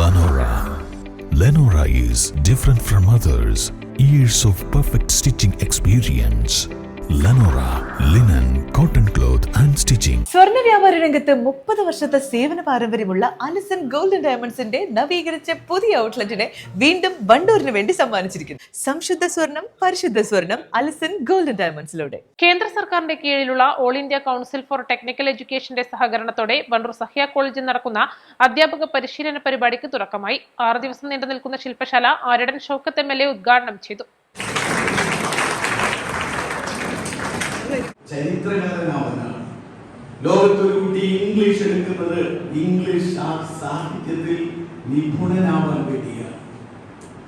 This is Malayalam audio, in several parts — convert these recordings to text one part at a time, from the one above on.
Lenora. Lenora is different from others. Years of perfect stitching experience. Lenora, linen, cotton cloth and stitching. സ്വർണ്ണ വ്യാപാര രംഗത്ത് 30 വർഷത്തെ സേവന പാരമ്പര്യമുള്ള അലിസൺ ഗോൾഡൻ ഡയമണ്ട്സിന്റെ നവീകരിച്ച പുതിയ ഔട്ട്ലെറ്റിനെ വീണ്ടും വണ്ടൂരിന് വേണ്ടി സമ്മാനിച്ചിരിക്കുന്നു. സംശുദ്ധ സ്വർണം, പരിശുദ്ധ സ്വർണം, അലിസൺ ഗോൾഡൻ ഡയമണ്ട്സിലൂടെ. കേന്ദ്ര സർക്കാരിന്റെ കീഴിലുള്ള all India council for technical എഡ്യൂക്കേഷന്റെ സഹകരണത്തോടെ വണ്ടൂർ സഹ്യ കോളേജിൽ നടക്കുന്ന അധ്യാപക പരിശീലന പരിപാടിക്ക് തുടക്കമായി. 6 ദിവസം നീണ്ടു നിൽക്കുന്ന ശില്പശാല ആരടൻ ഷൗക്കത്ത് MLA ഉദ്ഘാടനം ചെയ്തു. ചരിത്രകാരനാവാനാണ്. ലോകത്തൊരു കുട്ടി ഇംഗ്ലീഷ് എടുക്കുന്നത് ഇംഗ്ലീഷ് സാഹിത്യത്തിൽ നിപുണനാവാൻ വേണ്ടിയാണ്.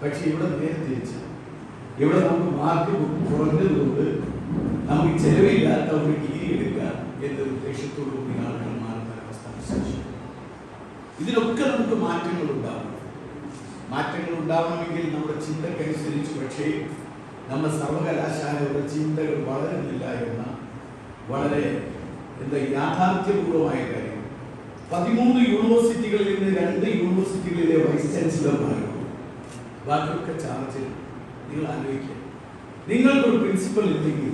പക്ഷെ ഇവിടെ നേരെ തിരിച്ച്, ഇവിടെ നമുക്ക് മാർക്ക് കുറഞ്ഞതുകൊണ്ട് നമുക്ക് ചെലവില്ലാത്ത ഒരു ഡിഗ്രി എടുക്കാം എന്നൊരു ലക്ഷ്യത്തോടു കൂടി ആളുകൾ മാറുന്ന അവസ്ഥ. ഇതിനൊക്കെ നമുക്ക് മാറ്റങ്ങൾ ഉണ്ടാവണമെങ്കിൽ നമ്മുടെ ചിന്തക്കനുസരിച്ച്. പക്ഷേ നമ്മുടെ സർവകലാശാലയുടെ ചിന്തകൾ വളരുന്നില്ല എന്ന വളരെ യാഥാർത്ഥ്യപൂർവമായ കാര്യം. 13 യൂണിവേഴ്സിറ്റികളിൽ നിന്ന് 2 യൂണിവേഴ്സിറ്റികളിലെ വൈസ് ചാൻസലർമാരുള്ളൂ. ബാക്കിയൊക്കെ ചാർജ്. നിങ്ങൾ ആലോചിക്കുക, നിങ്ങൾക്കൊരു പ്രിൻസിപ്പൽ ഇല്ലെങ്കിൽ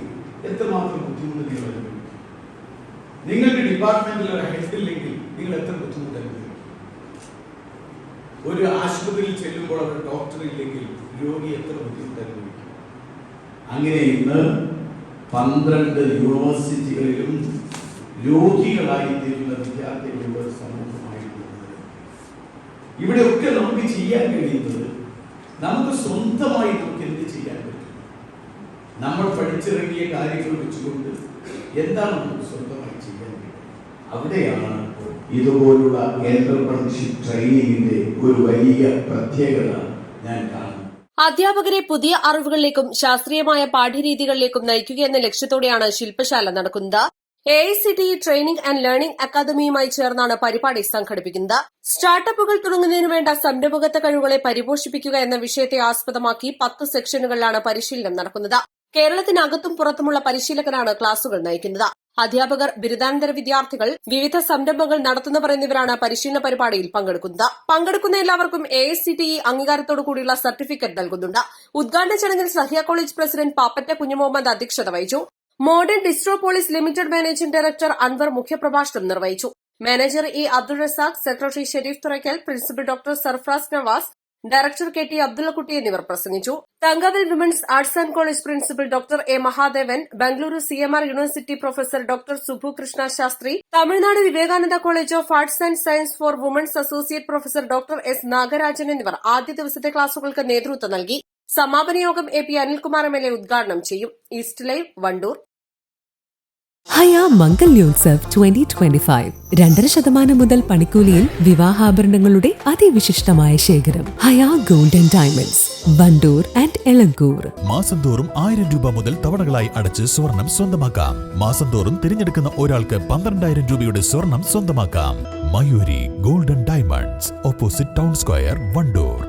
എത്രമാത്രം ബുദ്ധിമുട്ട് നിങ്ങൾ അനുഭവിക്കും. നിങ്ങൾക്ക് ഡിപ്പാർട്ട്മെന്റിൽ ഒരു ഹെഡ് ഇല്ലെങ്കിൽ നിങ്ങൾ എത്ര ബുദ്ധിമുട്ട് അനുഭവിക്കും. ഒരു ആശുപത്രിയിൽ ചെല്ലുമ്പോൾ അവിടെ ഡോക്ടർ ഇല്ലെങ്കിൽ രോഗി എത്ര ബുദ്ധിമുട്ട് അനുഭവിക്കും. അങ്ങനെ ഇന്ന് 12 യൂണിവേഴ്സിറ്റികളിലും രോഗികളായി തീരുന്ന വിദ്യാർത്ഥികളുടെ സമൂഹമായിട്ടുള്ളത്. ഇവിടെയൊക്കെ നമുക്ക് ചെയ്യാൻ കഴിയുന്നത്, നമുക്ക് സ്വന്തമായി നമുക്ക് എന്ത് ചെയ്യാൻ പറ്റും? നമ്മൾ പഠിച്ചിറങ്ങിയ കാര്യങ്ങൾ വെച്ചുകൊണ്ട് എന്താണ് നമുക്ക് സ്വന്തമായി ചെയ്യാൻ കഴിയും? അവിടെയാണ് ഇതുപോലുള്ള എന്റർപ്രണർഷിപ്പ് ട്രെയിനിങ്ങിന്റെ ഒരു വലിയ പ്രത്യേകത ഞാൻ കാണുന്നത്. അധ്യാപകരെ പുതിയ അറിവുകളിലേക്കും ശാസ്ത്രീയമായ പാഠ്യരീതികളിലേക്കും നയിക്കുക എന്ന ലക്ഷ്യത്തോടെയാണ് ശില്പശാല നടക്കുന്നത്. AICTE ട്രെയിനിംഗ് ആൻഡ് ലേണിംഗ് അക്കാദമിയുമായി ചേർന്നാണ് പരിപാടി സംഘടിപ്പിക്കുന്നത്. സ്റ്റാർട്ടപ്പുകൾ തുടങ്ങുന്നതിന് വേണ്ട സംരംഭകത്വ കഴിവുകളെ പരിപോഷിപ്പിക്കുക എന്ന വിഷയത്തെ ആസ്പദമാക്കി 10 സെക്ഷനുകളിലാണ് പരിശീലനം നടക്കുന്നത്. കേരളത്തിനകത്തും പുറത്തുമുള്ള പരിശീലകരാണ് ക്ലാസുകൾ നയിക്കുന്നത്. അധ്യാപകർ, ബിരുദാനന്തര വിദ്യാർത്ഥികൾ, വിവിധ സംരംഭങ്ങൾ നടത്തുന്നവർ എന്നിവരാണ് പരിശീലന പരിപാടിയിൽ പങ്കെടുക്കുന്നത്. പങ്കെടുക്കുന്ന എല്ലാവർക്കും AICTE അംഗീകാരത്തോടു കൂടിയുള്ള സർട്ടിഫിക്കറ്റ് നൽകുന്നുണ്ട്. ഉദ്ഘാടന ചടങ്ങിൽ സഹ്യ കോളേജ് പ്രസിഡന്റ് പാപ്പറ്റ കുഞ്ഞുമുഹമ്മദ് അധ്യക്ഷത വഹിച്ചു. Modern Distropolis limited managing director Anwar മുഖ്യപ്രഭാഷണം നിർവഹിച്ചു. Manager E. Abdul Razak, secretary Sherif Thurakkal, principal doctor Sarfaraz Nawaz, director KT Abdullakutty എന്നിവർ പ്രസംഗിച്ചു. Thankavil women's arts and college principal doctor A. Mahadevan, Bengaluru CMR university professor doctor Subhu Krishna Shastri, Tamil Nadu Vivekananda college of arts and science for women's associate professor doctor S. Nagarajan എന്നിവർ ആദ്യ ദിവസത്തെ ക്ലാസുകൾക്ക് നേതൃത്വം നൽകി. സമാപന യോഗം AP അനിൽകുമാർ MLA ഉദ്ഘാടനം ചെയ്യും. East live, Wandoor. ഹയ മംഗല്യോത്സവ് 2025 2.5% മുതൽ പണിക്കൂലിയിൽ വിവാഹാഭരണങ്ങളുടെ അതിവിശിഷ്ടമായ ശേഖരം. Haya golden diamonds, Wandoor and Elankur. മാസം തോറും 1000 രൂപ മുതൽ തവണകളായി അടച്ച് സ്വർണം സ്വന്തമാക്കാം. മാസം തോറും തിരഞ്ഞെടുക്കുന്ന ഒരാൾക്ക് 12,000 രൂപയുടെ സ്വർണം സ്വന്തമാക്കാം. Mayuri golden diamonds, opposite town square, Wandoor.